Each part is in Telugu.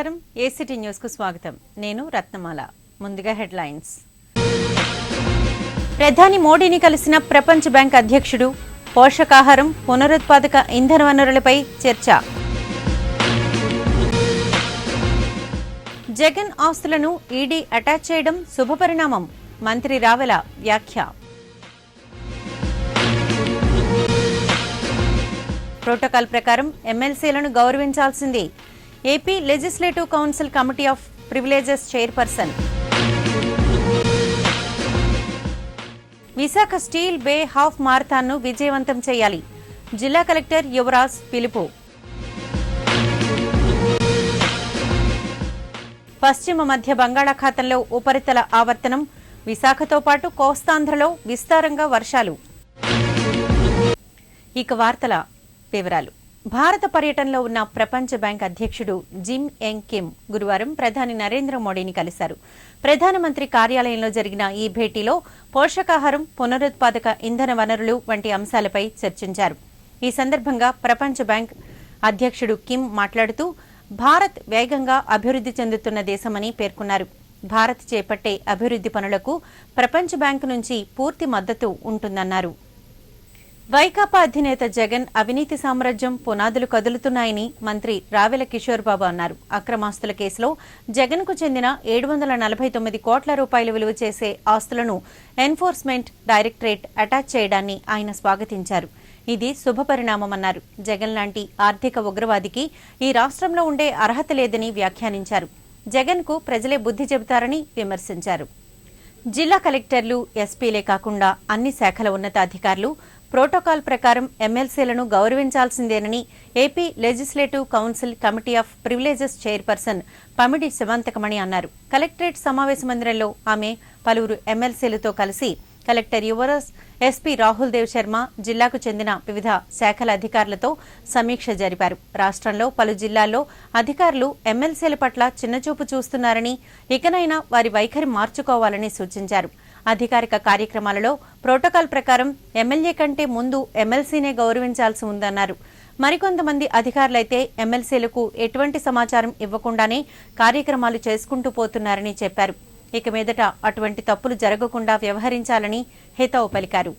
నమస్కారం ఏసీటీ న్యూస్ కు స్వాగతం నేను రత్నమాల ముందుగా హెడ్లైన్స్ ప్రధాని మోడీని కలిసిన ప్రపంచ బ్యాంక్ అధ్యక్షుడు పోషకాహారం పునరుత్పాదక ఇంధన వనరులపై చర్చ జగన్ ఆస్తులను ఈడీ అటాచ్ చేయడం శుభపరిణామం మంత్రి రావెల వ్యాఖ్య ప్రోటోకాల్ ప్రకారం ఎమ్మెల్సీలను గౌరవించాల్సిందే AP legislative council committee of privileges chairperson Visakha steel bay half మారథాన్ను విజయవంతం చేయాలి జిల్లా కలెక్టర్ యువరాజ్ పిలుపు పశ్చిమ మధ్య బంగాళాఖాతంలో ఉపరితల ఆవర్తనం విశాఖతో పాటు కోస్తాంధ్రలో విస్తారంగా వర్షాలు ఇక వార్తల వివరాలు భారత పర్యటనలో ఉన్న ప్రపంచ బ్యాంక్ అధ్యక్షుడు జిమ్ యంగ్ కిమ్ గురువారం ప్రధాని నరేంద్ర మోడీని కలిశారు. ప్రధానమంత్రి కార్యాలయంలో జరిగిన ఈ భేటీలో పోషకాహారం పునరుత్పాదక ఇంధన వనరులు వంటి అంశాలపై చర్చించారు. ఈ సందర్భంగా ప్రపంచ బ్యాంక్ అధ్యక్షుడు కిమ్ మాట్లాడుతూ భారత్ వేగంగా అభివృద్ధి చెందుతున్న దేశమని పేర్కొన్నారు. భారత్ చేపట్టే అభివృద్ధి పనులకు ప్రపంచ బ్యాంకు నుంచి పూర్తి మద్దతు ఉంటుందన్నారు. వైకాపా అధినేత జగన్ అవినీతి సామ్రాజ్యం పునాదులు కదులుతున్నాయని మంత్రి రావెల కిషోర్ బాబు అన్నారు. అక్రమాస్తుల కేసులో జగన్ కు చెందిన 749 కోట్ల రూపాయలు విలువ చేసే ఆస్తులను ఎన్ఫోర్స్మెంట్ డైరెక్టరేట్ అటాచ్ చేయడాన్ని ఆయన స్వాగతించారు. ఇది శుభపరిణామమన్నారు. జగన్ లాంటి ఆర్థిక ఉగ్రవాదికి ఈ రాష్ట్రంలో ఉండే అర్హత లేదని వ్యాఖ్యానించారు. జగన్ కు ప్రజలే బుద్ధి చెబుతారని విమర్శించారు. జిల్లా కలెక్టర్లు ఎస్పీలే కాకుండా అన్ని శాఖల ఉన్నతాధికారులు ప్రోటోకాల్ ప్రకారం ఎమ్మెల్సీలను గౌరవించాల్సిందేనని AP legislative council committee of privileges chairperson Pamidi Sivanthakamani అన్నారు. కలెక్టరేట్ సమావేశ మందిరంలో ఆమె పలువురు ఎమ్మెల్సీలతో కలిసి కలెక్టర్ యువరాజ్, ఎస్పీ రాహుల్ దేవ్ శర్మ, జిల్లాకు చెందిన వివిధ శాఖల అధికారులతో సమీక్ష జరిపారు. రాష్ట్రంలో పలు జిల్లాల్లో అధికారులు ఎమ్మెల్సీల పట్ల చిన్నచూపు చూస్తున్నారని, ఇకనైనా వారి వైఖరి మార్చుకోవాలని సూచించారు. అధికారిక కార్యక్రమాలలో ప్రోటోకాల్ ప్రకారం ఎమ్మెల్యే కంటే ముందు ఎమ్మెల్సీనే గౌరవించాల్సి ఉందన్నారు. మరికొంతమంది అధికారులైతే ఎమ్మెల్సీలకు ఎటువంటి సమాచారం ఇవ్వకుండానే కార్యక్రమాలు చేసుకుంటూ పోతున్నారని చెప్పారు. ఇక మీదట అటువంటి తప్పులు జరగకుండా వ్యవహరించాలని హితవు పలికారు.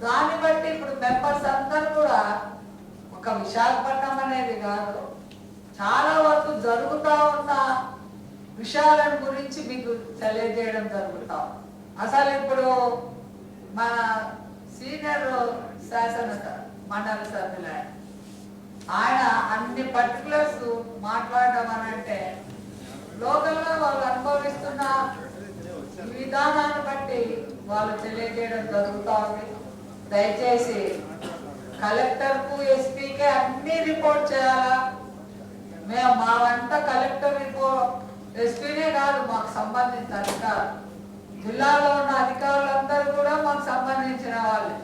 దాన్ని బట్టి ఇప్పుడు మెంబర్స్ అందరూ కూడా ఒక విశాఖపట్నం అనేది కాదు, చాలా వరకు జరుగుతూ ఉన్న విషయాలను గురించి మీకు తెలియజేయడం జరుగుతాం. అసలు ఇప్పుడు మన సీనియర్ శాసన మండలి సభ్యులు ఆయన అన్ని పర్టికులర్స్ మాట్లాడడం అని అంటే లోకల్గా వాళ్ళు అనుభవిస్తున్న విధానాన్ని బట్టి వాళ్ళు తెలియజేయడం జరుగుతూ ఉంది. దయచేసి కలెక్టర్కు, ఎస్పీకే అన్ని రిపోర్ట్ చేయాలా. మేము మా వంట కలెక్టర్ రిపోర్ట్, ఎస్పీనే కాదు మాకు సంబంధించిన అధికారులు, జిల్లాలో ఉన్న అధికారులందరూ కూడా మాకు సంబంధించిన వాళ్ళు.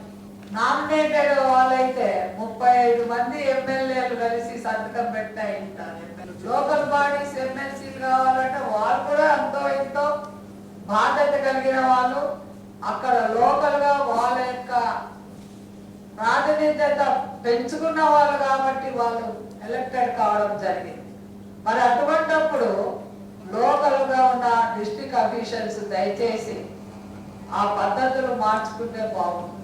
నామినేటెడ్ వాళ్ళైతే 35 మంది ఎమ్మెల్యేలు కలిసి సంతకం పెట్టాయి. లోకల్ బాడీస్ ఎమ్మెల్సీలు కావాలంటే వాళ్ళు కూడా ఎంతో ఎంతో బాధ్యత కలిగిన వాళ్ళు, అక్కడ లోకల్ గా వాళ్ళ యొక్క ప్రాతినిధ్యత పెంచుకున్న వాళ్ళు కాబట్టి వాళ్ళు ఎలక్టెడ్ కావడం జరిగింది. మరి అటువంటిప్పుడు లోకల్ గా ఉన్న డిస్ట్రిక్ట్ అఫీషియల్స్ దయచేసి ఆ పద్ధతులు మార్చుకుంటే బాగుంది.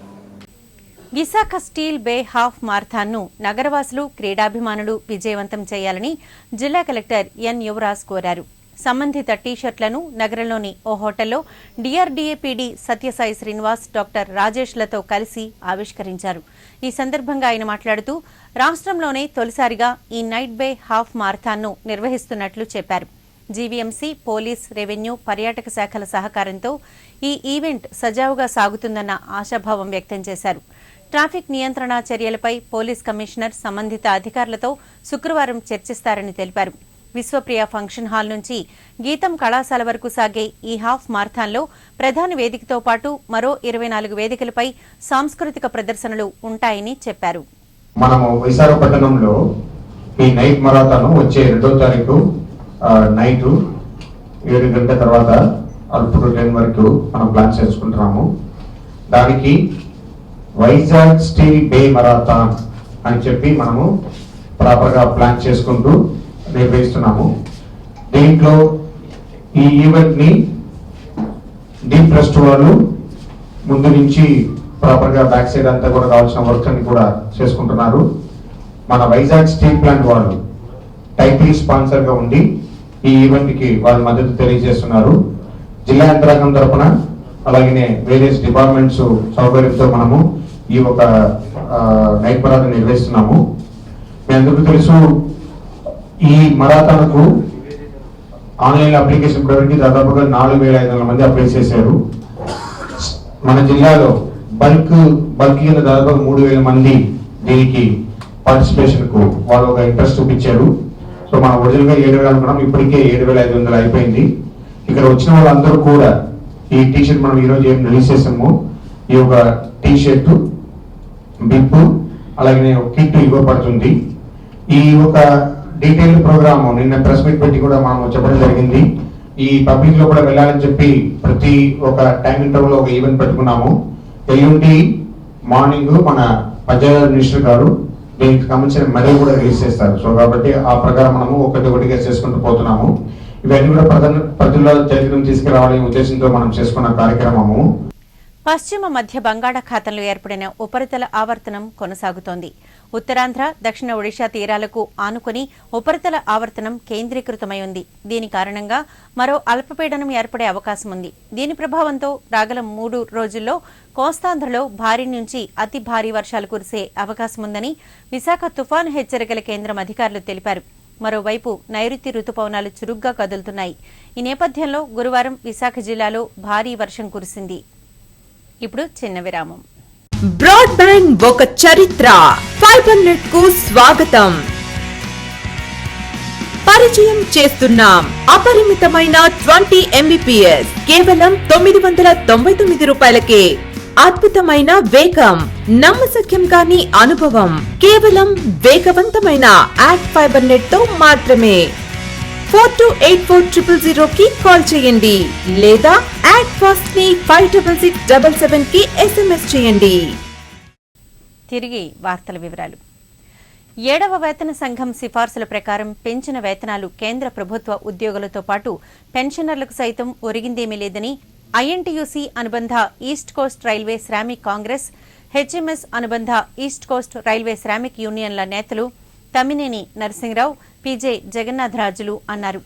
విశాఖ స్టీల్ బే హాఫ్ మారథాన్ను నగరవాసులు, క్రీడాభిమానులు విజయవంతం చేయాలని జిల్లా కలెక్టర్ ఎన్ యువరాజ్ కోరారు. సంబంధిత టీషర్ట్లను నగరంలోని ఓ హోటల్లో DRDA PD Satyasai Srinivas, doctor రాజేష్లతో కలిసి ఆవిష్కరించారు. ఈ సందర్భంగా ఆయన మాట్లాడుతూ రాష్ట్రంలోనే తొలిసారిగా ఈ నైట్ బే హాఫ్ మారథాన్ను నిర్వహిస్తున్నట్లు చెప్పారు. జీవీఎంసీ, పోలీస్, రెవెన్యూ, పర్యాటక శాఖల సహకారంతో ఈ ఈవెంట్ సజావుగా సాగుతుందన్న ఆశాభావం వ్యక్తం చేశారు. ట్రాఫిక్ నియంత్రణ చర్యలపై పోలీస్ కమిషనర్ సంబంధిత అధికారులతో శుక్రవారం చర్చిస్తారని తెలిపారు. విశ్వప్రియ ఫంక్షన్ హాల్ నుంచి గీతం కళాశాల వరకు సాగే ఈ హాఫ్ మారథాన్లో ప్రధాన వేదికతో పాటు మరో 24 వేదికలపై సాంస్కృతిక ప్రదర్శనలు ఉంటాయని చెప్పారు. మనము విశాఖపట్నంలో ఈ నైట్ మారథాన్ వచ్చే 2వ తారీఖు నైట్ 7 గంటల తర్వాత అప్ టు 10 వరకు మనం ప్లాన్ చేసుకుంటున్నాము. దానికి వైజాగ్ స్టీల్ బే మరాథాన్ అని చెప్పి మనము ప్రాపర్గా ప్లాన్ చేసుకుంటూ నిర్వహిస్తున్నాము. దీంట్లో ఈ ఈవెంట్ని డీప్ ట్రస్ట్ వాళ్ళు ముందు నుంచి ప్రాపర్గా బ్యాక్ సైడ్ అంతా కూడా కావాల్సిన వర్క్ అని కూడా చేసుకుంటున్నారు. మన వైజాగ్ స్టీల్ ప్లాంట్ వాళ్ళు టైటిల్ స్పాన్సర్గా ఉండి ఈ ఈవెంట్కి వాళ్ళ మద్దతు తెలియజేస్తున్నారు. జిల్లా యంత్రాంగం తరఫున అలాగే వేరియస్ డిపార్ట్మెంట్స్ సౌకర్యంతో మనము ఈ ఒక నైట్ మరాథాన్ నిర్వహిస్తున్నాము. మీ అందరికీ తెలుసు, ఈ మరాథాన్కు ఆన్లైన్ అప్లికేషన్ ఇప్పటివరకు దాదాపుగా 4,500 మంది అప్లై చేశారు. మన జిల్లాలో బల్క్ కింద దాదాపుగా 3,000 మంది దీనికి పార్టిసిపేషన్ కు వాళ్ళు ఒక ఇంట్రెస్ట్ చూపించారు. సో మనం ఒరిజినల్ గా 7,000 అనుకున్నాం, ఇప్పటికే 7,500 అయిపోయింది. ఇక్కడ వచ్చిన వాళ్ళందరూ కూడా ఈ టీషర్ట్ మనం ఈరోజు ఏం రిలీజ్ చేసాము, ఈ ఒక టీషర్ట్ బిప్ అలాగే కిట్ ఇవ్వబడుతుంది. ఈ ఒక డీటెయిల్డ్ ప్రోగ్రామ్ నిన్న ప్రెస్ మీట్ పెట్టి కూడా మనం చెప్పడం జరిగింది. ఈ పబ్లిక్ లో కూడా వెళ్ళాలని చెప్పి ప్రతి ఒక టైం ఇంటర్వల్ ఒక ఈవెంట్ పెట్టుకున్నాము. ఎల్లుండి మార్నింగ్ మన పంచాయతీ మినిస్టర్ గారు దీనికి సంబంధించిన మెడల్ కూడా రిలీజ్ చేస్తారు. సో కాబట్టి ఆ ప్రకారం మనము ఒకటిగా చేసుకుంటూ పోతున్నాము. ఇవన్నీ కూడా ప్రజల్లో చైతన్యం తీసుకురావాలనే ఉద్దేశంతో మనం చేసుకున్న కార్యక్రమము. పశ్చిమ మధ్య బంగాళాఖాతంలో ఏర్పడిన ఉపరితల ఆవర్తనం కొనసాగుతోంది. ఉత్తరాంధ్ర, దక్షిణ ఒడిశా తీరాలకు ఆనుకుని ఉపరితల ఆవర్తనం కేంద్రీకృతమై ఉంది. దీని కారణంగా మరో అల్పపీడనం ఏర్పడే అవకాశం ఉంది. దీని ప్రభావంతో రాగల 3 రోజుల్లో కోస్తాంధ్రలో భారీ నుంచి అతి భారీ వర్షాలు కురిసే అవకాశం ఉందని విశాఖ తుఫాను హెచ్చరికల కేంద్రం అధికారులు తెలిపారు. మరోవైపు నైరుతి రుతుపవనాలు చురుగ్గా కదులుతున్నాయి. ఈ నేపథ్యంలో గురువారం విశాఖ జిల్లాలో భారీ వర్షం కురిసింది. ఇప్పుడు చిన్న విరామం. బ్రాడ్బ్యాండ్ ఒక చరిత్ర. ఫైబర్ నెట్ కు స్వాగతం. పరిచయం చేస్తున్నాం అపరిమితమైన 20 Mbps కేవలం 999 రూపాయలకే. అద్భుతమైన వేగం, నమ్మశక్యం కాని అనుభవం కేవలం వేగవంతమైన యాడ్ ఫైబర్ నెట్ తో మాత్రమే. 428400 కి కాల్ చేయండి లేదా యాడ్ ఫాస్ట్ ని 56677 కి SMS చేయండి. తిరిగి వార్తల వివరాలు. 7వ వేతన సంఘం సిఫార్సుల ప్రకారం పెంచిన వేతనాలు కేంద్ర ప్రభుత్వ ఉద్యోగులతో పాటు పెన్షనర్లకు సైతం ఒరిగిందేమీ లేదని ఐఎన్టీయూసీ అనుబంధ east Coast railway Shramik Congress, HMS అనుబంధ ఈస్ట్ కోస్ట్ రైల్వే శ్రామిక్ యూనియన్ల నేతలు తమ్మినేని నరసింహరావు, పీజే జగన్నాథరాజులు అన్నారు.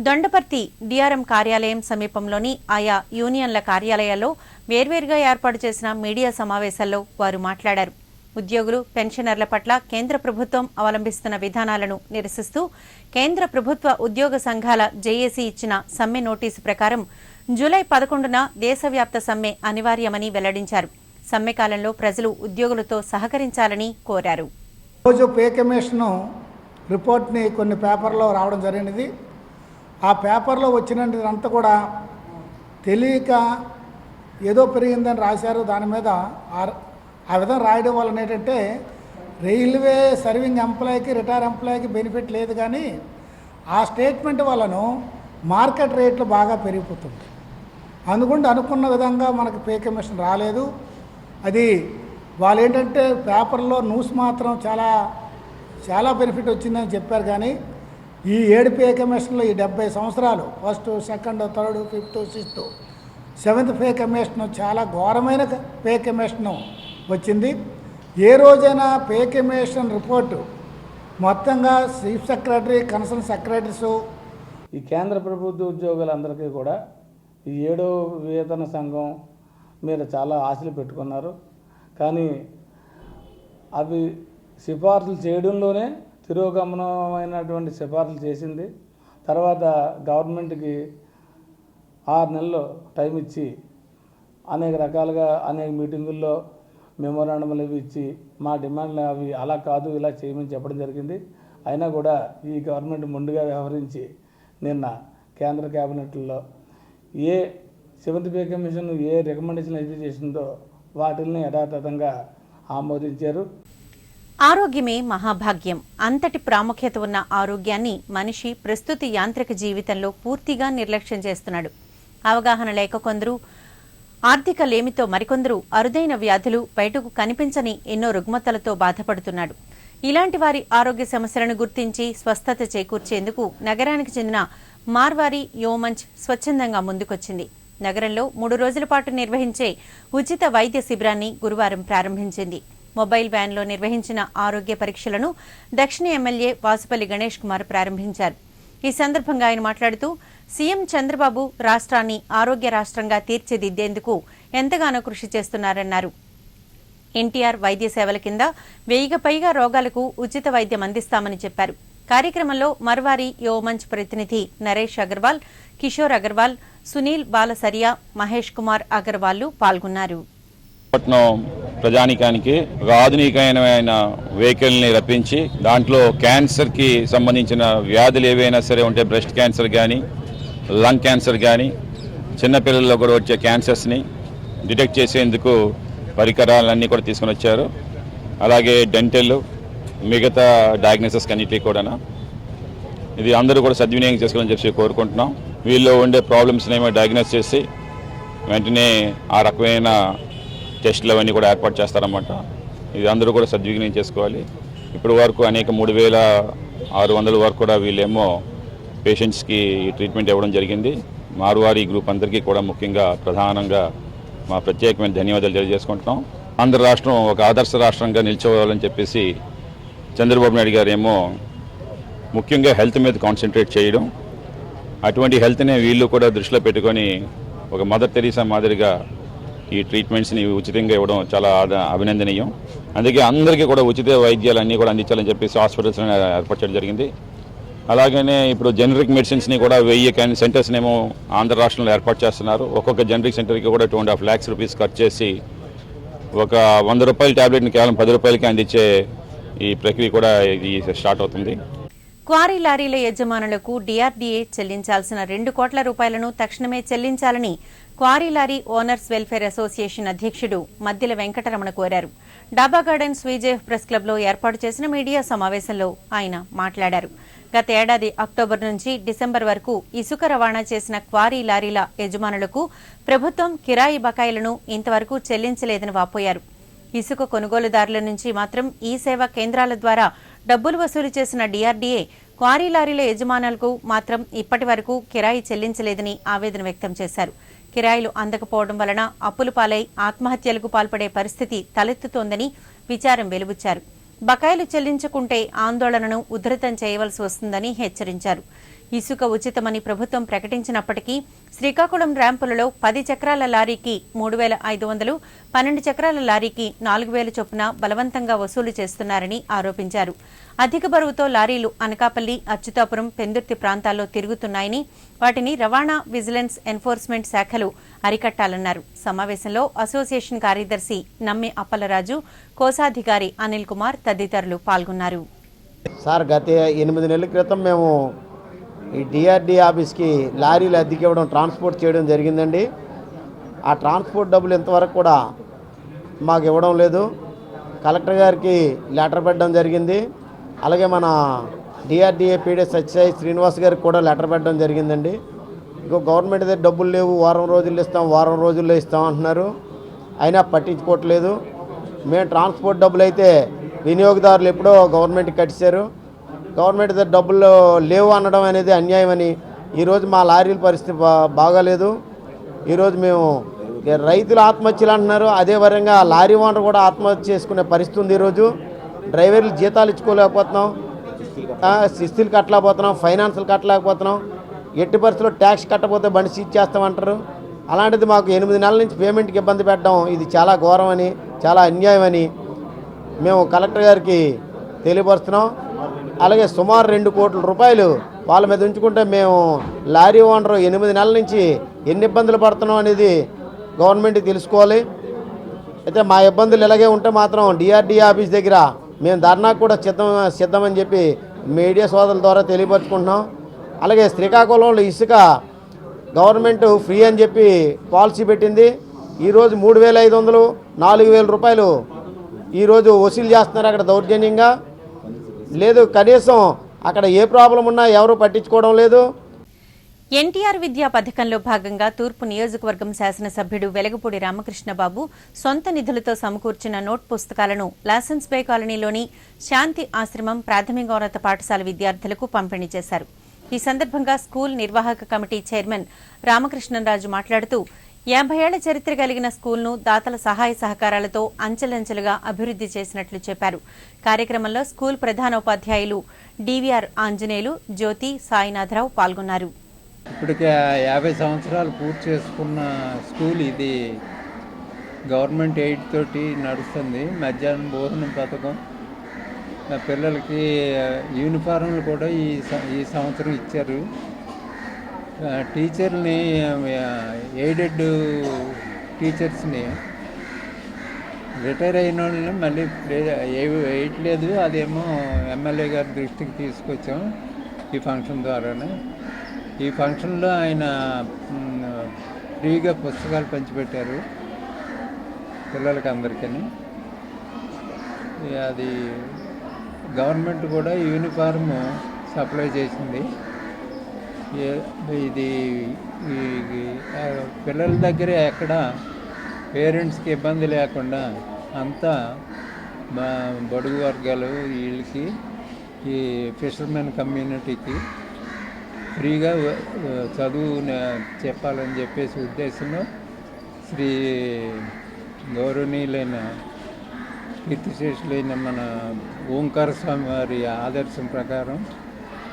దొండపర్తి డిఆర్ఎం కార్యాలయం సమీపంలోని ఆయా యూనియన్ల కార్యాలయాల్లో వేర్వేరుగా ఏర్పాటు చేసిన మీడియా సమావేశాల్లో వారు మాట్లాడారు. ఉద్యోగులు, పెన్షనర్ల పట్ల కేంద్ర ప్రభుత్వం అవలంబిస్తున్న విధానాలను నిరసిస్తూ కేంద్ర ప్రభుత్వ ఉద్యోగ సంఘాల జేఏసీ ఇచ్చిన సమ్మె నోటీసు ప్రకారం జూలై 11న దేశవ్యాప్త సమ్మె అనివార్యమని వెల్లడించారు. సమ్మె కాలంలో ప్రజలు ఉద్యోగులతో సహకరించాలని కోరారు. రోజు పే కమిషన్ రిపోర్ట్ని కొన్ని పేపర్లో రావడం జరిగినది. ఆ పేపర్లో వచ్చినంత కూడా తెలియక ఏదో పెరిగిందని రాశారు. దాని మీద ఆ విధంగా రాయడం వలన ఏంటంటే రైల్వే సర్వింగ్ ఎంప్లాయీకి, రిటైర్ ఎంప్లాయీకి బెనిఫిట్ లేదు, కానీ ఆ స్టేట్మెంట్ వలన మార్కెట్ రేట్లు బాగా పెరిగిపోతుంది. అందుకుంటే అనుకున్న విధంగా మనకు పే కమిషన్ రాలేదు. అది వాళ్ళు ఏంటంటే పేపర్లో న్యూస్ మాత్రం చాలా బెనిఫిట్ వచ్చిందని చెప్పారు, కానీ ఈ 7 పే కమిషన్లో ఈ 70 సంవత్సరాలు 1st, 2nd, 3rd, 5th, 6th, 7th pay commission చాలా ఘోరమైన పే కమిషన్ వచ్చింది. ఏ రోజైనా పే కమిషన్ రిపోర్టు మొత్తంగా చీఫ్ సెక్రటరీ, కన్సర్న్ సెక్రటరీసు, ఈ కేంద్ర ప్రభుత్వ ఉద్యోగులందరికీ కూడా ఈ 7వ వేతన సంఘం మీద చాలా ఆశలు పెట్టుకున్నారు. కానీ అవి సిఫార్సులు చేయడంలోనే తిరోగమనమైనటువంటి సిఫార్సులు చేసింది. తర్వాత గవర్నమెంట్కి 6 నెలలు టైం ఇచ్చి అనేక రకాలుగా అనేక మీటింగుల్లో మెమోరాండంలు ఇవి ఇచ్చి మా డిమాండ్లు అవి అలా కాదు ఇలా చేయమని చెప్పడం జరిగింది. అయినా కూడా ఈ గవర్నమెంట్ ముందుగా వ్యవహరించి నిన్న కేంద్ర క్యాబినెట్లో ఏ 7th పే కమిషన్ ఏ రికమెండేషన్ అయితే చేసిందో వాటిని యథాతథంగా ఆమోదించారు. ఆరోగ్యమే మహాభాగ్యం. అంతటి ప్రాముఖ్యత ఉన్న ఆరోగ్యాన్ని మనిషి ప్రస్తుత యాంత్రిక జీవితంలో పూర్తిగా నిర్లక్ష్యం చేస్తున్నాడు. అవగాహన లేక కొందరు, ఆర్థిక లేమితో మరికొందరు అరుదైన వ్యాధులు, బయటకు కనిపించని ఎన్నో రుగ్మతలతో బాధపడుతున్నాడు. ఇలాంటి వారి ఆరోగ్య సమస్యలను గుర్తించి స్వస్థత చేకూర్చేందుకు నగరానికి చెందిన మార్వారి యోమంచ్ స్వచ్ఛందంగా ముందుకొచ్చింది. నగరంలో 3 రోజుల పాటు నిర్వహించే ఉచిత వైద్య శిబిరాన్ని గురువారం ప్రారంభించింది. మొబైల్ వ్యాన్లో నిర్వహించిన ఆరోగ్య పరీక్షలను దక్షిణ ఎమ్మెల్యే వాసుపల్లి గణేష్ కుమార్ ప్రారంభించారు. ఈ సందర్భంగా ఆయన మాట్లాడుతూ సీఎం చంద్రబాబు రాష్ట్రాన్ని ఆరోగ్య రాష్ట్రంగా తీర్చిదిద్దేందుకు ఎంతగానో కృషి చేస్తున్నారన్నారు. ఎన్టీఆర్ వైద్య సేవల కింద 1000కి పైగా రోగాలకు ఉచిత వైద్యం అందిస్తామని చెప్పారు. కార్యక్రమంలో మర్వారి యోమంచ్ ప్రతినిధి నరేష్ అగర్వాల్, కిషోర్ అగర్వాల్, సునీల్ బాలసరియా, మహేష్ కుమార్ అగర్వాల్ పాల్గొన్నారు. ప్రజానికానికి ఒక ఆధునికమైన వెహికల్ని రప్పించి దాంట్లో క్యాన్సర్కి సంబంధించిన వ్యాధులు ఏవైనా సరే ఉంటే బ్రెస్ట్ క్యాన్సర్ కానీ, లంగ్ క్యాన్సర్ కానీ, చిన్నపిల్లల్లో కూడా వచ్చే క్యాన్సర్స్ని డిటెక్ట్ చేసేందుకు పరికరాలన్నీ కూడా తీసుకుని వచ్చారు. అలాగే డెంటల్, మిగతా డయాగ్నోసిస్ అన్నిటికీ కూడా ఇది అందరూ కూడా సద్వినియోగం చేసుకోవాలని చెప్పి కోరుకుంటున్నాం. వీళ్ళు ఉండే ప్రాబ్లమ్స్ని ఏమో డయాగ్నోస్ చేసి వెంటనే ఆ రకమైన టెస్టులు అవన్నీ కూడా ఏర్పాటు చేస్తారన్నమాట. ఇది అందరూ కూడా సద్వినియోగం చేసుకోవాలి. ఇప్పటి వరకు అనేక 3600 వరకు కూడా వీళ్ళేమో పేషెంట్స్కి ట్రీట్మెంట్ ఇవ్వడం జరిగింది. మార్వారి గ్రూప్ అందరికీ కూడా ముఖ్యంగా ప్రధానంగా మా ప్రత్యేకమైన ధన్యవాదాలు తెలియజేసుకుంటున్నాం. ఆంధ్ర రాష్ట్రం ఒక ఆదర్శ రాష్ట్రంగా నిలిచిపోవాలని చెప్పేసి చంద్రబాబు నాయుడు గారు ఏమో ముఖ్యంగా హెల్త్ మీద కాన్సన్ట్రేట్ చేయడం, అటువంటి హెల్త్నే వీళ్ళు కూడా దృష్టిలో పెట్టుకొని ఒక మదర్ తెరీసా మాదిరిగా ఈ ట్రీట్మెంట్స్ని ఉచితంగా ఇవ్వడం చాలా అభినందనీయం. అందుకే అందరికీ కూడా ఉచిత వైద్యాలు అన్నీ కూడా అందించాలని చెప్పేసి హాస్పిటల్స్ని ఏర్పాటు చేయడం జరిగింది. అలాగనే ఇప్పుడు జనరిక్ మెడిసిన్స్ని కూడా 1000 సెంటర్స్ని ఏమో ఆంధ్ర రాష్ట్రంలో ఏర్పాటు చేస్తున్నారు. ఒక్కొక్క జనరిక్ సెంటర్కి కూడా 2.5 lakhs రూపీస్ ఖర్చు చేసి ఒక 100 రూపాయల ట్యాబ్లెట్ని కేవలం 10 రూపాయలకి అందించే ఈ ప్రక్రియ కూడా ఇది స్టార్ట్ అవుతుంది. క్వారీ లారీల యజమానులకు డీఆర్డీఏ చెల్లించాల్సిన 2 కోట్ల రూపాయలను తక్షణమే చెల్లించాలని quarry lorry owners welfare association అధ్యక్షుడు మద్దిల వెంకటరమణ కోరారు. డాబా గార్డెన్స్ విజేఎఫ్ ప్రెస్ క్లబ్లో ఏర్పాటు చేసిన మీడియా సమావేశంలో ఆయన మాట్లాడారు. గత ఏడాది అక్టోబర్ నుంచి డిసెంబర్ వరకు ఇసుక రవాణా చేసిన క్వారీ లారీల యజమానులకు ప్రభుత్వం కిరాయి బకాయిలను ఇంతవరకు చెల్లించలేదని వాపోయారు. ఇసుక కొనుగోలుదారుల నుంచి మాత్రం ఈ సేవా కేంద్రాల ద్వారా డబ్బులు వసూలు చేసిన డీఆర్డీఏ క్వారీ లారీల యజమానులకు మాత్రం ఇప్పటి వరకు కిరాయి చెల్లించలేదని ఆవేదన వ్యక్తం చేశారు. కిరాయిలు అందకపోవడం వలన అప్పులు పాలై ఆత్మహత్యలకు పాల్పడే పరిస్థితి తలెత్తుతోందని విచారం వెలుబుచ్చారు. బకాయిలు చెల్లించకుంటే ఆందోళనను ఉధృతం చేయవలసి వస్తుందని హెచ్చరించారు. ఇసుక ఉచితమని ప్రభుత్వం ప్రకటించినప్పటికీ శ్రీకాకుళం ర్యాంపులలో 10 చక్రాల లారీకి 3,500, 12 చక్రాల లారీకి 4,000 చొప్పున బలవంతంగా వసూలు చేస్తున్నారని ఆరోపించారు. అధిక బరువుతో లారీలు అనకాపల్లి, అచ్యుతాపురం, పెందుర్తి ప్రాంతాల్లో తిరుగుతున్నాయని వాటిని రవాణా, విజిలెన్స్, ఎన్ఫోర్స్మెంట్ శాఖలు అరికట్టాలన్నారు. సమావేశంలో అసోసియేషన్ కార్యదర్శి నమ్మి అప్పలరాజు, కోశాధికారి అనిల్ కుమార్ తదితరులు పాల్గొన్నారు. సార్, గత 8 నెలల క్రితం మేము ఈ డిఆర్డీ ఆఫీస్కి లారీలు అద్దెకి ఇవ్వడం, ట్రాన్స్పోర్ట్ చేయడం జరిగిందండి. ఆ ట్రాన్స్పోర్ట్ డబ్బులు ఇంతవరకు కూడా మాకు ఇవ్వడం లేదు. కలెక్టర్ గారికి లెటర్ పెట్టడం జరిగింది. అలాగే మన డిఆర్డీఏ పీడీ సత్యసాయి శ్రీనివాస్ గారికి కూడా లెటర్ పెట్టడం జరిగిందండి. ఇంకో గవర్నమెంట్ దగ్గర డబ్బులు లేవు, వారం రోజుల్లో ఇస్తాం అంటున్నారు. అయినా పట్టించుకోవట్లేదు. మేము ట్రాన్స్పోర్ట్ డబ్బులు అయితే వినియోగదారులు ఎప్పుడో గవర్నమెంట్కి కట్టారు. గవర్నమెంట్ దగ్గర డబ్బులు లేవు అనడం అనేది అన్యాయమని ఈరోజు మా లారీల పరిస్థితి బాగాలేదు. ఈరోజు మేము రైతులు ఆత్మహత్యలు అంటున్నారు. అదే విధంగా లారీ ఓనర్ కూడా ఆత్మహత్య చేసుకునే పరిస్థితి ఉంది. ఈరోజు డ్రైవర్లు జీతాలు ఇచ్చుకోలేకపోతున్నాం, శిస్తులు కట్టలేకపోతున్నాం, ఫైనాన్సులు కట్టలేకపోతున్నాం. ఎట్టి పరిస్థితుల్లో ట్యాక్స్ కట్టకపోతే బండి సీజ్ చేస్తామంటారు. అలాంటిది మాకు 8 నెలల నుంచి పేమెంట్కి ఇబ్బంది పెట్టడం ఇది చాలా ఘోరం అని, చాలా అన్యాయం అని మేము కలెక్టర్ గారికి తెలియపరుస్తున్నాం. అలాగే సుమారు 2 కోట్ల రూపాయలు వాళ్ళ మీద ఉంచుకుంటే మేము లారీ ఓనరు 8 నెలల నుంచి ఎన్ని ఇబ్బందులు పడుతున్నాం అనేది గవర్నమెంట్కి తెలుసుకోవాలి. అయితే మా ఇబ్బందులు ఇలాగే ఉంటే మాత్రం డిఆర్డీ ఆఫీస్ దగ్గర మేము ధర్నాకు కూడా సిద్ధమని చెప్పి మీడియా సోదరుల ద్వారా తెలియపరుచుకుంటున్నాం. అలాగే శ్రీకాకుళంలో ఇసుక గవర్నమెంట్ ఫ్రీ అని చెప్పి పాలసీ పెట్టింది. ఈరోజు 3,500, 4,000 రూపాయలు ఈరోజు వసూలు చేస్తున్నారు అక్కడ దౌర్జన్యంగా. లేదు, కనీసం అక్కడ ఏ ప్రాబ్లం ఉన్నా ఎవరు పట్టించుకోవడం లేదు. ఎన్టీఆర్ విద్యా పథకంలో భాగంగా తూర్పు నియోజకవర్గం శాసనసభ్యుడు వెలగపూడి రామకృష్ణబాబు సొంత నిధులతో సమకూర్చిన నోట్ పుస్తకాలను లాసెన్స్ బే కాలనీలోని శాంతి ఆశ్రమం ప్రాథమికోన్నత పాఠశాల విద్యార్థులకు పంపిణీ చేశారు. ఈ సందర్భంగా స్కూల్ నిర్వాహక కమిటీ చైర్మన్ రామకృష్ణరాజు మాట్లాడుతూ 50 ఏళ్ల చరిత్ర కలిగిన స్కూల్ను దాతల సహాయ సహకారాలతో అంచెలంచెలుగా అభివృద్ది చేసినట్లు చెప్పారు. కార్యక్రమంలో స్కూల్ ప్రధానోపాధ్యాయులు డివిఆర్ ఆంజనేయులు, జ్యోతి, సాయినాథరావు పాల్గొన్నారు. ఇప్పటికే 50 సంవత్సరాలు పూర్తి చేసుకున్న స్కూల్ ఇది. గవర్నమెంట్ ఎయిడ్ తోటి నడుస్తుంది. మధ్యాహ్నం భోజనం పథకం, పిల్లలకి యూనిఫారంలు కూడా ఈ సంవత్సరం ఇచ్చారు. టీచర్ని, ఎయిడెడ్ టీచర్స్ని రిటైర్ అయిన వాళ్ళని మళ్ళీ వేయట్లేదు. అదేమో ఎమ్మెల్యే గారి దృష్టికి తీసుకొచ్చాం ఈ ఫంక్షన్ ద్వారానే. ఈ ఫంక్షన్లో ఆయన ఫ్రీగా పుస్తకాలు పంచిపెట్టారు పిల్లలకి అందరికీ. అది గవర్నమెంట్ కూడా యూనిఫార్మ్ సప్లై చేసింది. ఇది పిల్లల దగ్గర ఎక్కడ పేరెంట్స్కి ఇబ్బంది లేకుండా అంతా బడుగు వర్గాలు వీళ్ళకి, ఈ ఫిషర్మెన్ కమ్యూనిటీకి ఫ్రీగా చదువు చెప్పాలని చెప్పేసి ఉద్దేశంలో శ్రీ గౌరవనీయులైన కీర్తిశేషులైన మన ఓంకార స్వామి వారి ఆదర్శం ప్రకారం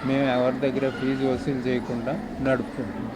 మేము ఎవరి దగ్గర ఫీజు వసూలు చేయకుండా నడుపుకుంటున్నాం.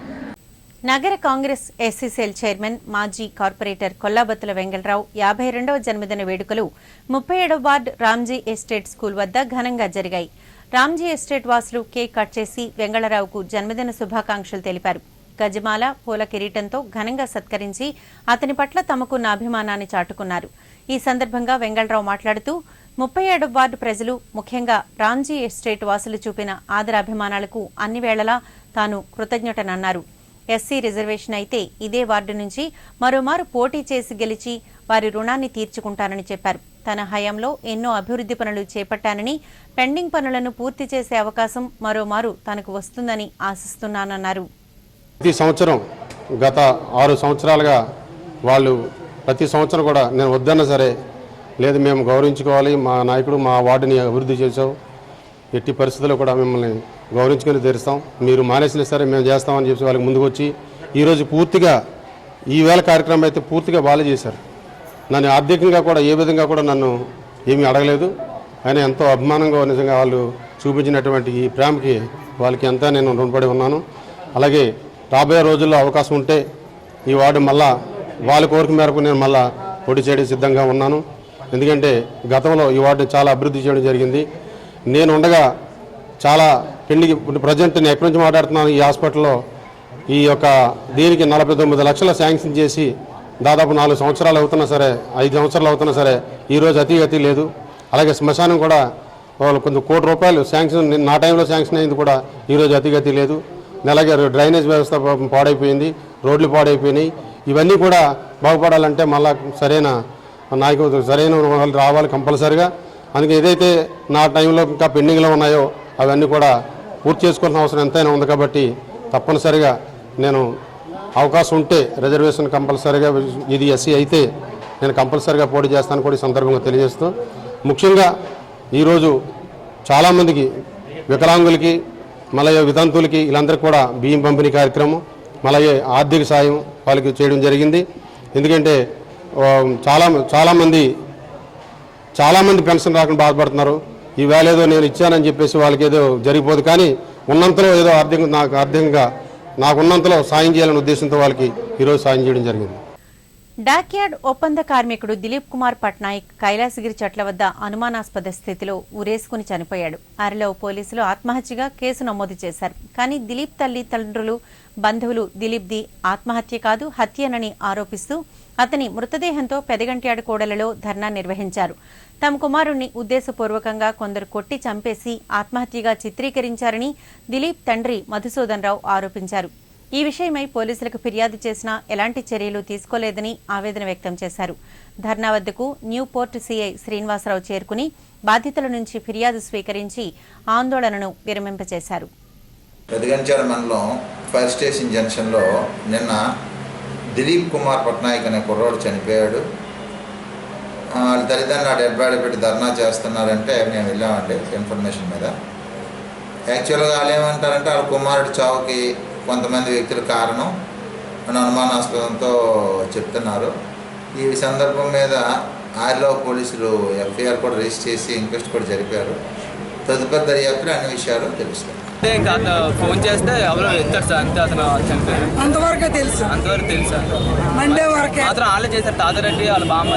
నగర కాంగ్రెస్ ఎస్సీసీఎల్ చైర్మన్, మాజీ కార్పొరేటర్ కొల్లాబత్తుల వెంగళరావు 52వ జన్మదిన వేడుకలు 37వ వార్డు రామ్జీ ఎస్టేట్ స్కూల్ వద్ద ఘనంగా జరిగాయి. రామ్జీ ఎస్టేట్ వాసులు కేక్ కట్ చేసి వెంగళరావుకు జన్మదిన శుభాకాంక్షలు తెలిపారు. గజమాల, పూల కిరీటంతో ఘనంగా సత్కరించి అతని పట్ల తమకున్న అభిమానాన్ని చాటుకున్నారు. ఈ సందర్భంగా వెంగళరావు మాట్లాడుతూ 37వ వార్డు ప్రజలు, ముఖ్యంగా రామ్జీ ఎస్టేట్ వాసులు చూపిన ఆదరాభిమానాలకు అన్ని వేళలా తాను కృతజ్ఞతనన్నారు. ఎస్సీ రిజర్వేషన్ అయితే ఇదే వార్డు నుంచి మరోమారు పోటీ చేసి గెలిచి వారి రుణాన్ని తీర్చుకుంటానని చెప్పారు. తన హయాంలో ఎన్నో అభివృద్ధి పనులు చేపట్టానని, పెండింగ్ పనులను పూర్తి చేసే అవకాశం మరోమారు తనకు వస్తుందని ఆశిస్తున్నానన్నారు. ప్రతి సంవత్సరం గత 6 సంవత్సరాలుగా వాళ్ళు ప్రతి సంవత్సరం కూడా నేను వద్దన్నా సరే, లేదు మేము గౌరవించుకోవాలి, మా నాయకుడు మా వార్డుని అభివృద్ధి చేసావు, ఎట్టి పరిస్థితుల్లో కూడా మిమ్మల్ని గౌరవించుకొని తీరుస్తాం, మీరు మానేసినా సరే మేము చేస్తామని చెప్పి వాళ్ళకి ముందుకు వచ్చి ఈరోజు పూర్తిగా ఈ వేళ కార్యక్రమం అయితే పూర్తిగా వాళ్ళే చేశారు. నన్ను ఆర్థికంగా కూడా ఏ విధంగా కూడా నన్ను ఏమీ అడగలేదు. ఆయన ఎంతో అభిమానంగా నిజంగా వాళ్ళు చూపించినటువంటి ఈ ప్రేమకి వాళ్ళకి ఎంతో నేను రుణపడి ఉన్నాను. అలాగే రాబోయే రోజుల్లో అవకాశం ఉంటే ఈ వార్డు మళ్ళా వాళ్ళ కోరిక మేరకు నేను మళ్ళా పోటీ చేయడం సిద్ధంగా ఉన్నాను. ఎందుకంటే గతంలో ఈ వార్డుని చాలా అభివృద్ధి చేయడం జరిగింది. నేను ఉండగా చాలా పెండింగ్, ప్రజెంట్ నేను ఎక్కడి నుంచి మాట్లాడుతున్నాను, ఈ హాస్పిటల్లో ఈ యొక్క దీనికి 49 లక్షల శాంక్షన్ చేసి దాదాపు 4 సంవత్సరాలు అవుతున్నా సరే, 5 సంవత్సరాలు అవుతున్నా సరే ఈరోజు అతి లేదు. అలాగే శ్మశానం కూడా వాళ్ళు కొంచెం ₹1 కోటి శాంక్షన్, నా టైంలో శాంక్షన్ అయింది కూడా ఈరోజు అతి లేదు. అలాగే డ్రైనేజ్ వ్యవస్థ పాడైపోయింది, రోడ్లు పాడైపోయినాయి. ఇవన్నీ కూడా బాగుపడాలంటే మళ్ళా సరైన నాయకులు, సరైన వాళ్ళు రావాలి కంపల్సరిగా. అందుకే ఏదైతే నా టైంలో ఇంకా పెండింగ్లో ఉన్నాయో అవన్నీ కూడా పూర్తి చేసుకోవాల్సిన అవసరం ఎంతైనా ఉంది. కాబట్టి తప్పనిసరిగా నేను అవకాశం ఉంటే రిజర్వేషన్ కంపల్సరిగా, ఇది ఎస్సీ అయితే నేను కంపల్సరిగా పోటీ చేస్తాను కూడా ఈ సందర్భంగా తెలియజేస్తూ, ముఖ్యంగా ఈరోజు చాలామందికి వికలాంగులకి, మళ్ళీ వితంతులకి, వీళ్ళందరికీ కూడా బియ్యం పంపిణీ కార్యక్రమం, మళ్ళీ ఆర్థిక సాయం వాళ్ళకి చేయడం జరిగింది. ఎందుకంటే చాలామంది పెన్షన్ రాకుండా బాధపడుతున్నారు. ఈవేళ ఏదో నేను ఇచ్చానని చెప్పేసి వాళ్ళకి ఏదో జరిగిపోదు, కానీ ఉన్నంతలో ఏదో ఆర్థికంగా నాకున్నంతలో సాయం చేయాలనే ఉద్దేశంతో వాళ్ళకి ఈరోజు సాయం చేయడం జరిగింది. డాక్యార్డ్ ఒప్పంద కార్మికుడు దిలీప్ కుమార్ పట్నాయక్ కైలాసగిరి చెట్ల వద్ద అనుమానాస్పద స్థితిలో ఉరేసుకుని చనిపోయాడు. అరలో పోలీసులు ఆత్మహత్యగా కేసు నమోదు చేశారు. కానీ దిలీప్ తల్లిదండ్రులు, బంధువులు దిలీప్ది ఆత్మహత్య కాదు, హత్యనని ఆరోపిస్తూ అతని మృతదేహంతో పెదగంట్యాడు కూడలలో ధర్నా నిర్వహించారు. తమ కుమారుణ్ణి ఉద్దేశపూర్వకంగా కొందరు కొట్టి చంపేసి ఆత్మహత్యగా చిత్రీకరించారని దిలీప్ తండ్రి మధుసూదన్ రావు ఆరోపించారు. ఈ విషయమై పోలీసులకు ఫిర్యాదు చేసినా ఎలాంటి చర్యలు తీసుకోలేదని ఆవేదన వ్యక్తం చేశారు. ధర్నా వద్దకు న్యూ పోర్ట్ సీఐ శ్రీనివాసరావు చేరుకుని బాధితుల నుంచి ఫిర్యాదు స్వీకరించి ఆందోళనను విరమింపచేశారు. పెదగంచాల మండలం ఫైర్ స్టేషన్ జంక్షన్లో నిన్న దిలీప్ కుమార్ పట్నాయక్ అనే కుర్రోడు చనిపోయాడు. వాళ్ళ తల్లిదండ్రులు ఆ డెడ్ బాడీ పెట్టి ధర్నా చేస్తున్నారంటే మేము వెళ్ళామండి ఇన్ఫర్మేషన్ మీద. యాక్చువల్గా వాళ్ళు ఏమంటారంటే వాళ్ళ కుమారుడి చావుకి కొంతమంది వ్యక్తుల కారణం అని అనుమానాస్పదంతో చెప్తున్నారు. ఈ సందర్భం మీద ఆర్లో పోలీసులు ఎఫ్ఐఆర్ కూడా రిజిస్టర్ చేసి ఇంక్వెస్ట్ కూడా జరిపారు. తదుపరి దర్యాప్తులో అన్ని విషయాలు తెలుస్తాయి. ఫోన్ చేస్తే ఎవరో ఎత్తాడు సార్, అంతే అతను చనిపోయాడు. అంతవరకు తెలుసు మండే వరకు మాత్రం వాళ్ళే చేశారు. తాతారెడ్డి వాళ్ళ బామ్మ.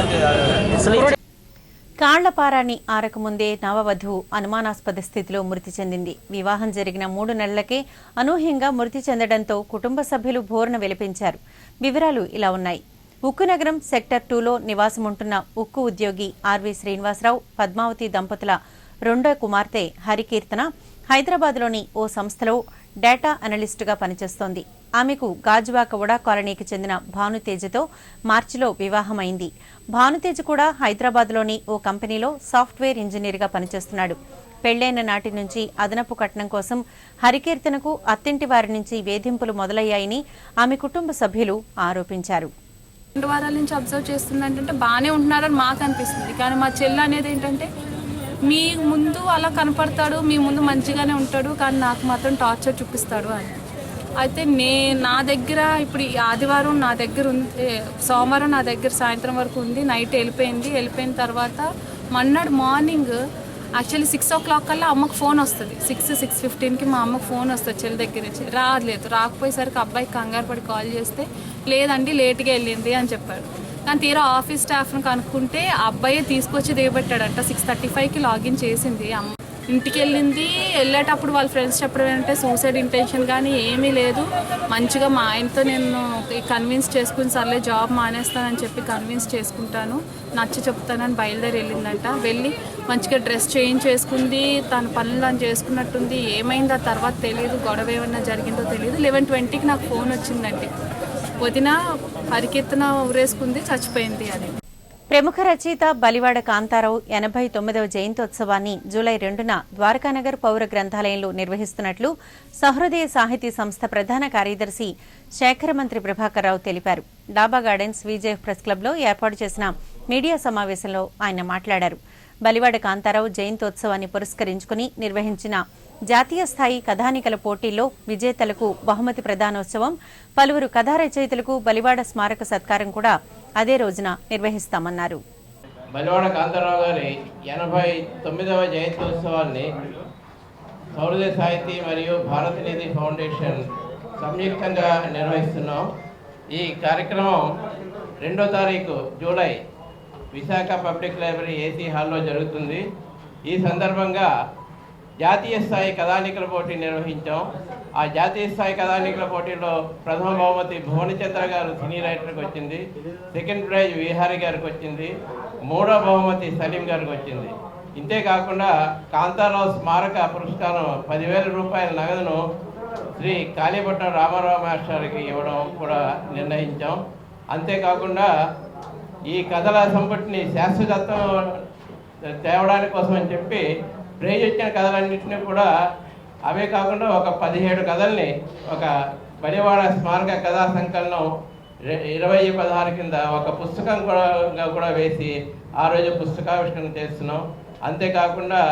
కాళ్లపారాన్ని ఆరకముందే నవవధువు అనుమానాస్పద స్థితిలో మృతి చెందింది. వివాహం జరిగిన 3 నెలలకే అనూహ్యంగా మృతి చెందడంతో కుటుంబ సభ్యులు బోరున విలపించారు. వివరాలు ఇలా ఉన్నాయి. ఉక్కు నగరం సెక్టర్ 2లో నివాసముంటున్న ఉక్కు ఉద్యోగి ఆర్వి శ్రీనివాసరావు, పద్మావతి దంపతుల రెండో కుమార్తె హరికీర్తన హైదరాబాద్లోని ఓ సంస్థలో డేటా అనలిస్టుగా పనిచేస్తోంది. ఆమెకు గాజువాక ఉడా కాలనీకి చెందిన భానుతేజతో మార్చిలో వివాహమైంది. భానుతేజ్ కూడా హైదరాబాద్లోని ఓ కంపెనీలో సాఫ్ట్వేర్ ఇంజనీర్గా పనిచేస్తున్నాడు. పెళ్లైన నాటి నుంచి అదనపు కట్నం కోసం హరికీర్తనకు అత్తింటి వారి నుంచి వేధింపులు మొదలయ్యాయని ఆమె కుటుంబ సభ్యులు ఆరోపించారు. 2 వారాల నుంచి అబ్జర్వ్ చేస్తుందంటే బాగానే ఉంటున్నారని మాకు అనిపిస్తుంది. కానీ మా చెల్లి అనేది ఏంటంటే మీ ముందు అలా కనపడతాడు, మీ ముందు మంచిగానే ఉంటాడు, కానీ నాకు మాత్రం టార్చర్ చూపిస్తాడు అని. అయితే నా దగ్గర ఇప్పుడు ఆదివారం నా దగ్గర ఉంది, సోమవారం నా దగ్గర సాయంత్రం వరకు ఉంది, నైట్ వెళ్ళిపోయిన తర్వాత మన్నాడు మార్నింగ్ యాక్చువల్లీ 6 o'clock కల్లా అమ్మకు ఫోన్ వస్తుంది. 6:15కి మా అమ్మకు ఫోన్ వస్తుంది చెల్లి దగ్గర నుంచి. రాకపోయేసరికి అబ్బాయికి కంగారు పడి కాల్ చేస్తే లేదండి లేట్గా వెళ్ళింది అని చెప్పాడు. కానీ తీరా ఆఫీస్ స్టాఫ్ను కనుక్కుంటే ఆ అబ్బాయి తీసుకొచ్చి దిగబెట్టాడంట. 6:35కి లాగిన్ చేసింది అమ్మ. ఇంటికి వెళ్ళేటప్పుడు వాళ్ళ ఫ్రెండ్స్ చెప్పడం ఏంటంటే సూసైడ్ ఇంటెన్షన్ కానీ ఏమీ లేదు, మంచిగా మా ఆయనతో నేను కన్విన్స్ చేసుకుని సర్లే జాబ్ మానేస్తానని చెప్పి కన్విన్స్ చేసుకుంటాను, నచ్చి చెప్తానని బయలుదేరి వెళ్ళిందంట. వెళ్ళి మంచిగా డ్రెస్ చేంజ్ చేసుకుంది, తన పనులు తను చేసుకున్నట్టుంది. ఏమైందో ఆ తర్వాత తెలియదు, గొడవ ఏమన్నా జరిగిందో తెలియదు. 11:20కి నాకు ఫోన్ వచ్చిందండి, వదిన హరికీర్తన ఊరేసుకుంది చచ్చిపోయింది అని. ప్రముఖ రచయిత బలివాడ కాంతారావు 89వ జయంతోత్సవాన్ని జూలై 2న ద్వారకానగర్ పౌర గ్రంథాలయంలో నిర్వహిస్తున్నట్లు సహృదయ సాహితీ సంస్థ ప్రధాన కార్యదర్శి శేఖరమంత్రి ప్రభాకర్ రావు తెలిపారు. డాబా గార్డెన్స్ విజేఎఫ్ ప్రెస్ క్లబ్లో ఏర్పాటు చేసిన మీడియా సమావేశంలో ఆయన మాట్లాడారు. బలివాడ కాంతారావు జయంతోత్సవాన్ని పురస్కరించుకుని నిర్వహించిన జాతీయ స్థాయి కథానికల పోటీల్లో విజేతలకు బహుమతి ప్రదానోత్సవం, పలువురు కథా రచయితలకు బలివాడ స్మారక సత్కారం కూడా అదే రోజున నిర్వహిస్తామన్నారు. బలివాడ కాంతారావు గారి 89వ జయంతోత్సవాన్ని సౌరదయ సాహితీ మరియు భారతనిధి ఫౌండేషన్ సంయుక్తంగా నిర్వహిస్తున్నాం. ఈ కార్యక్రమం 2వ తారీఖు July Visakha public library AC హాల్లో జరుగుతుంది. ఈ సందర్భంగా జాతీయ స్థాయి కథానికల పోటీ నిర్వహించాం. ఆ జాతీయ స్థాయి కథానికల పోటీలో ప్రథమ బహుమతి భువనచంద్ర గారు సినీ రైటర్కి వచ్చింది, సెకండ్ ప్రైజ్ విహారి గారికి వచ్చింది, 3వ బహుమతి సలీం గారికి వచ్చింది. ఇంతేకాకుండా కాంతారావు స్మారక పురస్కారం 10,000 రూపాయల నగదును శ్రీ కాళీపట్నం రామారావు మాస్టర్కి ఇవ్వడం కూడా నిర్ణయించాం. అంతేకాకుండా ఈ కథల సంపుటిని శాశ్వతత్వం తేవడానికి కోసం అని చెప్పి ప్రైజ్ వచ్చిన కథలన్నింటినీ కూడా అవే కాకుండా ఒక 17 కథల్ని ఒక బలివాడ స్మారక కథా సంకలనం 2016 కింద ఒక పుస్తకం కూడా వేసి ఆ రోజు పుస్తకావిష్కరణ చేస్తున్నాం. అంతేకాకుండా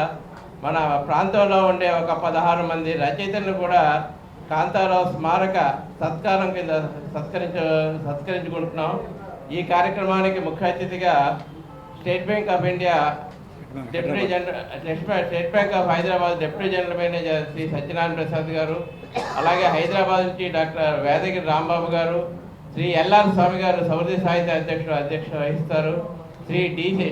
మన ప్రాంతంలో ఉండే ఒక 16 మంది రచయితలను కూడా కాంతారావు స్మారక సత్కారం కింద సత్కరించుకుంటున్నాం. ఈ కార్యక్రమానికి ముఖ్య అతిథిగా State Bank of India State Bank of Hyderabad deputy general manager Shri Satyanarayana Prasad గారు, అలాగే హైదరాబాద్ నుంచి డాక్టర్ వేదగిరి రాంబాబు గారు, శ్రీ ఎల్ఆర్ స్వామి గారు సౌరదయ సాహిత్య అధ్యక్ష వహిస్తారు, శ్రీ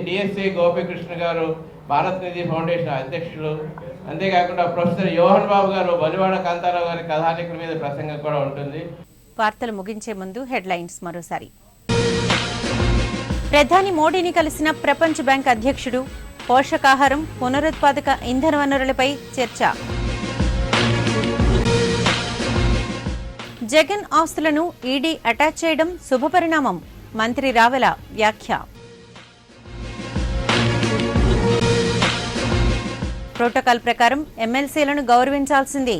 డిఎస్సి గోపీకృష్ణ గారు భారతనిధి ఫౌండేషన్ అధ్యక్షులు, అంతేకాకుండా ప్రొఫెసర్ యోహన్ బాబు గారు బలివాడ కాంతారావు గారి కథానికుల మీద ప్రసంగం కూడా ఉంటుంది. వార్తలు ముగించే ముందు హెడ్లైన్స్ మరోసారి. ప్రధాని మోడీని కలిసిన ప్రపంచ బ్యాంక్ అధ్యక్షుడు, పోషకాహారం, పునరుత్పాదక ఇంధన వనరులపై చర్చ. జగన్ ఆస్తులను ఈడీ అటాచ్ చేయడం శుభపరిణామం, మంత్రి రావెల వ్యాఖ్య. ప్రోటోకాల్ ప్రకారం ఎమ్మెల్సీలను గౌరవించాల్సిందే,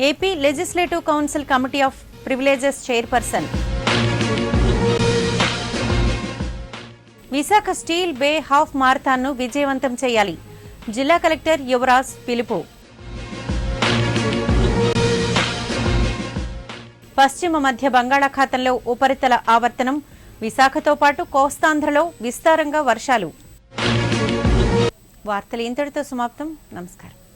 AP legislative council committee of privileges chairperson. Visakha steel bay half మారథాన్ను విజయవంతం చేయాలి. జిల్లా కలెక్టర్ యువరాజ్ పిలుపు. పశ్చిమ మధ్య బంగాళాఖాతంలో ఉపరితల ఆవర్తనం. విశాఖతో పాటు కోస్తాంధ్రలో విస్తారంగా వర్షాలు. వార్తలు ఇంతటితో సమాప్తం. నమస్కారం.